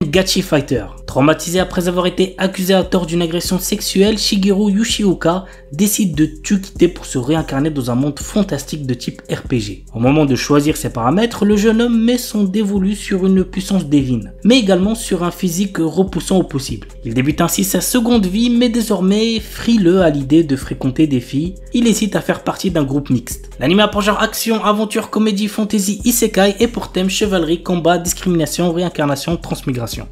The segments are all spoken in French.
Gachi Fighter. Traumatisé après avoir été accusé à tort d'une agression sexuelle, Shigeru Yoshioka décide de tout quitter pour se réincarner dans un monde fantastique de type RPG. Au moment de choisir ses paramètres, le jeune homme met son dévolu sur une puissance divine, mais également sur un physique repoussant au possible. Il débute ainsi sa seconde vie, mais désormais frileux à l'idée de fréquenter des filles, il hésite à faire partie d'un groupe mixte. L'anime a pour genre action, aventure, comédie, fantasy, isekai et pour thème chevalerie, combat, discrimination, réincarnation, transmigration.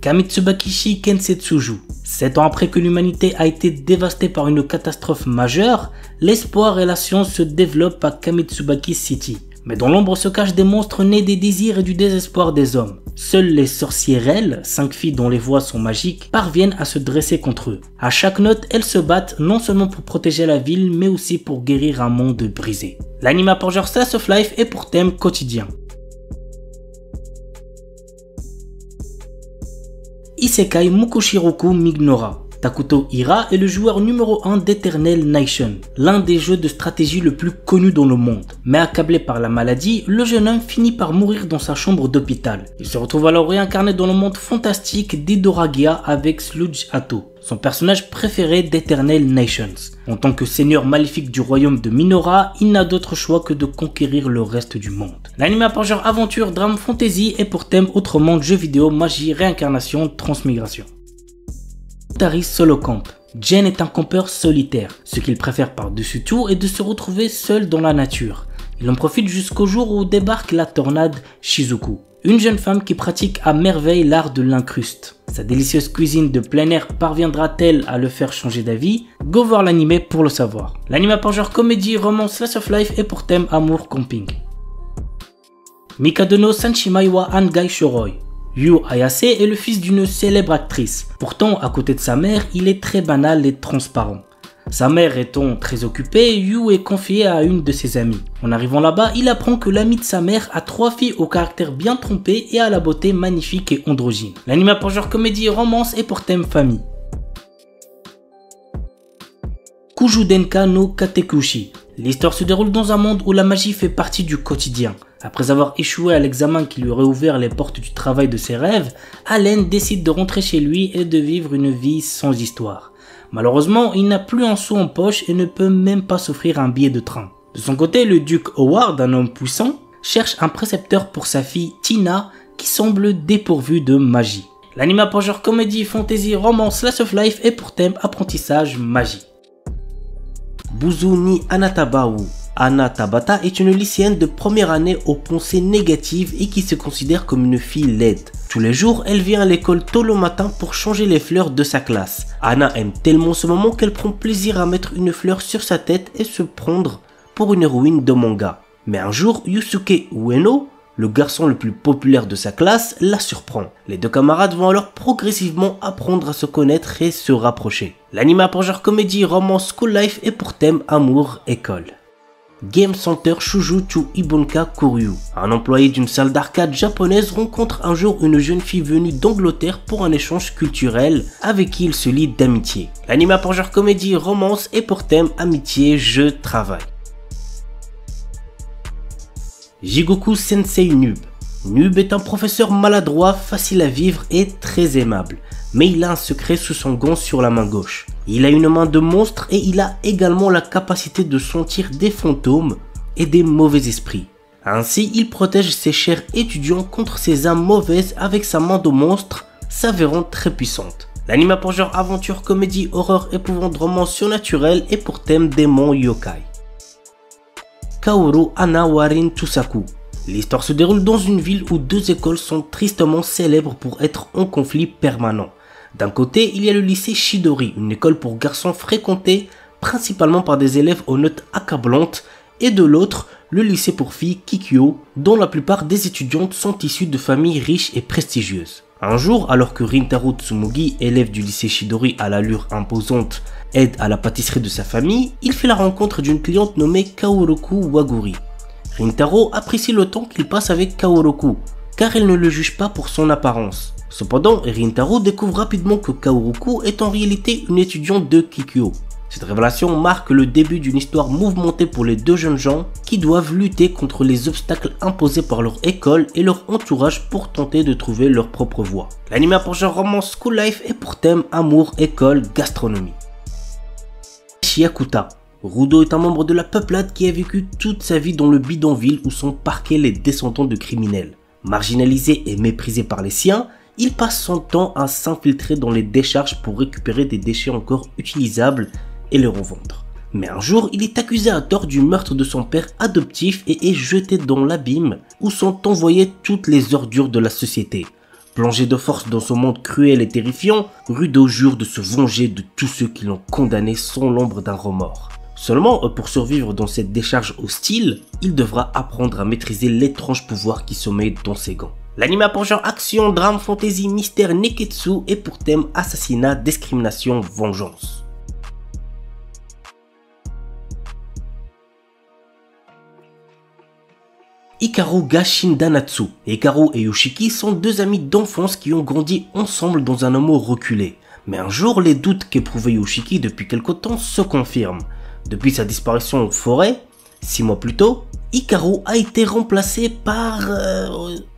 Kamitsubakishi Kensetsuju. 7 ans après que l'humanité a été dévastée par une catastrophe majeure, l'espoir et la science se développent à Kamitsubaki City. Mais dans l'ombre se cachent des monstres nés des désirs et du désespoir des hommes. Seules les sorcières, 5 filles dont les voix sont magiques, parviennent à se dresser contre eux. À chaque note, elles se battent non seulement pour protéger la ville, mais aussi pour guérir un monde brisé. L'anime a pour genre slice of life et pour thème quotidien. Isekai Mukushiroku Mignora. Takuto Hira est le joueur numéro 1 d'Eternal Nation, l'un des jeux de stratégie le plus connu dans le monde. Mais accablé par la maladie, le jeune homme finit par mourir dans sa chambre d'hôpital. Il se retrouve alors réincarné dans le monde fantastique d'Idoragia avec Sludge Atto, son personnage préféré d'Eternal Nations. En tant que seigneur maléfique du royaume de Minora, il n'a d'autre choix que de conquérir le reste du monde. L'anime a pour genre aventure, drame, fantasy et pour thème autre monde, jeux vidéo, magie, réincarnation, transmigration. Tari Solo Camp. Jen est un campeur solitaire. Ce qu'il préfère par-dessus tout est de se retrouver seul dans la nature. Il en profite jusqu'au jour où débarque la tornade Shizuku, une jeune femme qui pratique à merveille l'art de l'incruste. Sa délicieuse cuisine de plein air parviendra-t-elle à le faire changer d'avis? Go voir l'anime pour le savoir. L'anime a pour genre comédie, romance, slice of life et pour thème amour camping. Mikado no Sanshimai wa Angai Shoroi. Yu Ayase est le fils d'une célèbre actrice. Pourtant, à côté de sa mère, il est très banal et transparent. Sa mère étant très occupée, Yu est confié à une de ses amies. En arrivant là-bas, il apprend que l'amie de sa mère a 3 filles au caractère bien trompé et à la beauté magnifique et androgyne. L'anime a pour genre comédie, romance et pour thème famille. Kujudenka no Katekushi. L'histoire se déroule dans un monde où la magie fait partie du quotidien. Après avoir échoué à l'examen qui lui aurait ouvert les portes du travail de ses rêves, Allen décide de rentrer chez lui et de vivre une vie sans histoire. Malheureusement, il n'a plus un sou en poche et ne peut même pas s'offrir un billet de train. De son côté, le duc Howard, un homme puissant, cherche un précepteur pour sa fille Tina qui semble dépourvue de magie. L'anime a pour genre comédie, fantasy, romance, slice of life et pour thème apprentissage magie. Buzu ni Anatabaou. Anna Tabata est une lycéenne de première année aux pensées négatives et qui se considère comme une fille laide. Tous les jours, elle vient à l'école tôt le matin pour changer les fleurs de sa classe. Anna aime tellement ce moment qu'elle prend plaisir à mettre une fleur sur sa tête et se prendre pour une héroïne de manga. Mais un jour, Yusuke Ueno, le garçon le plus populaire de sa classe, la surprend. Les deux camarades vont alors progressivement apprendre à se connaître et se rapprocher. L'anime a pour genre comédie, romance, school life et pour thème amour, école. Game Center Shujuchu Ibonka Kuryu. Un employé d'une salle d'arcade japonaise rencontre un jour une jeune fille venue d'Angleterre pour un échange culturel avec qui il se lie d'amitié. L'anime a pour genre comédie, romance et pour thème amitié, jeu, travail. Jigoku Sensei Nub. Nub est un professeur maladroit, facile à vivre et très aimable. Mais il a un secret sous son gant sur la main gauche. Il a une main de monstre et il a également la capacité de sentir des fantômes et des mauvais esprits. Ainsi, il protège ses chers étudiants contre ces âmes mauvaises avec sa main de monstre, s'avérant très puissante. L'anime a pour genre aventure, comédie, horreur, épouvante, romance surnaturelle et pour thème démon yokai. Kaoru Ana Warin Chusaku. L'histoire se déroule dans une ville où 2 écoles sont tristement célèbres pour être en conflit permanent. D'un côté, il y a le lycée Shidori, une école pour garçons fréquentée principalement par des élèves aux notes accablantes, et de l'autre, le lycée pour filles Kikyo, dont la plupart des étudiantes sont issues de familles riches et prestigieuses. Un jour, alors que Rintaro Tsumugi, élève du lycée Shidori à l'allure imposante, aide à la pâtisserie de sa famille, il fait la rencontre d'une cliente nommée Kaoruku Waguri. Rintaro apprécie le temps qu'il passe avec Kaoruku, car elle ne le juge pas pour son apparence. Cependant, Rintaro découvre rapidement que Kaoruko est en réalité une étudiante de Kikyo. Cette révélation marque le début d'une histoire mouvementée pour les deux jeunes gens qui doivent lutter contre les obstacles imposés par leur école et leur entourage pour tenter de trouver leur propre voie. L'anime a pour genre romance school life et pour thème amour, école, gastronomie. Shiakuta. Rudo est un membre de la peuplade qui a vécu toute sa vie dans le bidonville où sont parqués les descendants de criminels. Marginalisé et méprisé par les siens, il passe son temps à s'infiltrer dans les décharges pour récupérer des déchets encore utilisables et les revendre. Mais un jour, il est accusé à tort du meurtre de son père adoptif et est jeté dans l'abîme où sont envoyées toutes les ordures de la société. Plongé de force dans ce monde cruel et terrifiant, Rudo jure de se venger de tous ceux qui l'ont condamné sans l'ombre d'un remords. Seulement, pour survivre dans cette décharge hostile, il devra apprendre à maîtriser l'étrange pouvoir qui sommeille dans ses gants. L'anime a pour genre action, drame, fantasy, mystère, neketsu et pour thème assassinat, discrimination, vengeance. Hikaru ga Shindanatsu. Hikaru et Yoshiki sont deux amis d'enfance qui ont grandi ensemble dans un amour reculé. Mais un jour, les doutes qu'éprouvait Yoshiki depuis quelque temps se confirment. Depuis sa disparition en forêt, 6 mois plus tôt, Hikaru a été remplacé par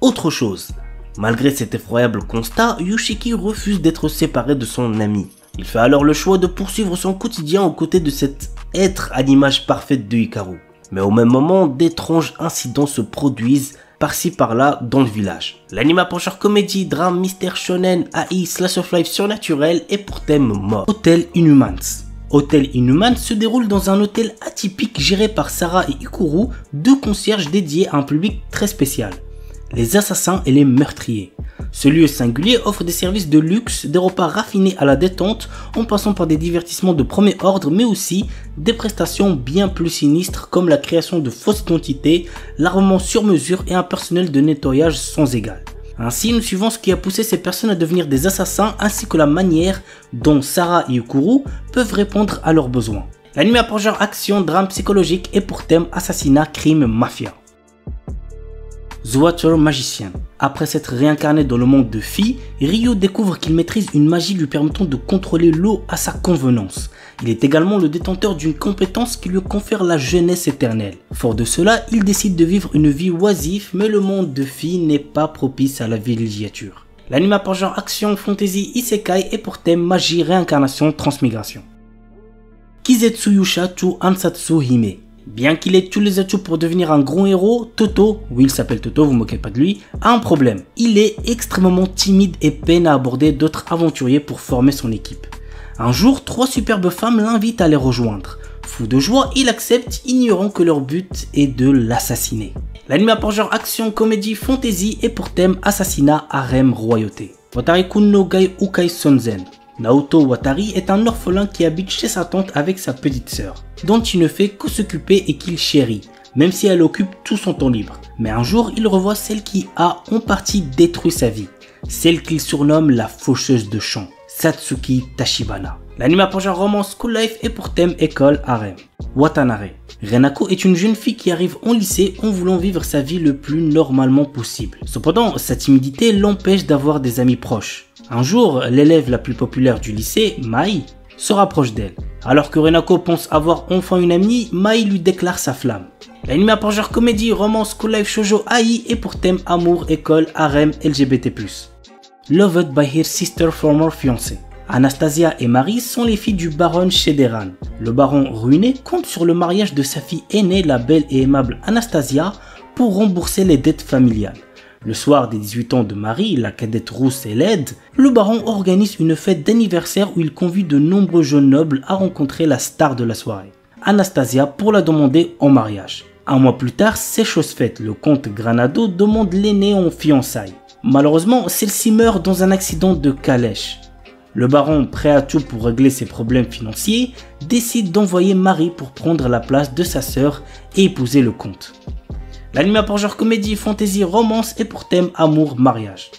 autre chose. Malgré cet effroyable constat, Yoshiki refuse d'être séparé de son ami. Il fait alors le choix de poursuivre son quotidien aux côtés de cet être à l'image parfaite de Hikaru. Mais au même moment, d'étranges incidents se produisent par-ci par-là dans le village. L'anime a pour genre comédie, drame, mystère, shonen, AI, slash of life surnaturel et pour thème mort. Hotel Inhumans. Hotel Inhumans se déroule dans un hôtel atypique géré par Sarah et Ikuru, deux concierges dédiés à un public très spécial, les assassins et les meurtriers. Ce lieu singulier offre des services de luxe, des repas raffinés à la détente, en passant par des divertissements de premier ordre, mais aussi des prestations bien plus sinistres comme la création de fausses identités, l'armement sur mesure et un personnel de nettoyage sans égal. Ainsi, nous suivons ce qui a poussé ces personnes à devenir des assassins ainsi que la manière dont Sarah et Ikuru peuvent répondre à leurs besoins. L'anime a pour genre action, drame psychologique et pour thème assassinat, crime, mafia. The Water Magician. Après s'être réincarné dans le monde de Fi, Ryo découvre qu'il maîtrise une magie lui permettant de contrôler l'eau à sa convenance. Il est également le détenteur d'une compétence qui lui confère la jeunesse éternelle. Fort de cela, il décide de vivre une vie oisive, mais le monde de Fi n'est pas propice à la villégiature. L'anime a pour genre action, fantasy, isekai et pour thème magie, réincarnation, transmigration. Kizetsu Yusha to Ansatsu Hime. Bien qu'il ait tous les atouts pour devenir un grand héros, Toto, oui il s'appelle Toto, vous moquez pas de lui, a un problème. Il est extrêmement timide et peine à aborder d'autres aventuriers pour former son équipe. Un jour, 3 superbes femmes l'invitent à les rejoindre. Fou de joie, il accepte, ignorant que leur but est de l'assassiner. L'anime a pour genre action, comédie, fantasy et pour thème assassinat, harem, royauté. Watari-kun no gai ukai sonzen. Naoto Watari est un orphelin qui habite chez sa tante avec sa petite sœur, dont il ne fait que s'occuper et qu'il chérit, même si elle occupe tout son temps libre. Mais un jour, il revoit celle qui a en partie détruit sa vie, celle qu'il surnomme la faucheuse de champs, Satsuki Tachibana. L'anime a pour genre romance school life et pour thème école harem. Watanare. Renako est une jeune fille qui arrive en lycée en voulant vivre sa vie le plus normalement possible. Cependant, sa timidité l'empêche d'avoir des amis proches. Un jour, l'élève la plus populaire du lycée, Mai, se rapproche d'elle. Alors que Renako pense avoir enfin une amie, Mai lui déclare sa flamme. L'anime a pour genre comédie, romance, school life, shoujo, AI et pour thème amour, école, harem, LGBT+. Loved by her sister former fiancé. Anastasia et Marie sont les filles du baron Shederan. Le baron ruiné compte sur le mariage de sa fille aînée, la belle et aimable Anastasia, pour rembourser les dettes familiales. Le soir des 18 ans de Marie, la cadette rousse et laide, le baron organise une fête d'anniversaire où il convie de nombreux jeunes nobles à rencontrer la star de la soirée, Anastasia, pour la demander en mariage. Un mois plus tard, c'est chose faite, le comte Granado demande l'aînée en fiançailles. Malheureusement, celle-ci meurt dans un accident de calèche. Le baron, prêt à tout pour régler ses problèmes financiers, décide d'envoyer Marie pour prendre la place de sa sœur et épouser le comte. L'anime a pour genre comédie, fantasy, romance et pour thème amour, mariage.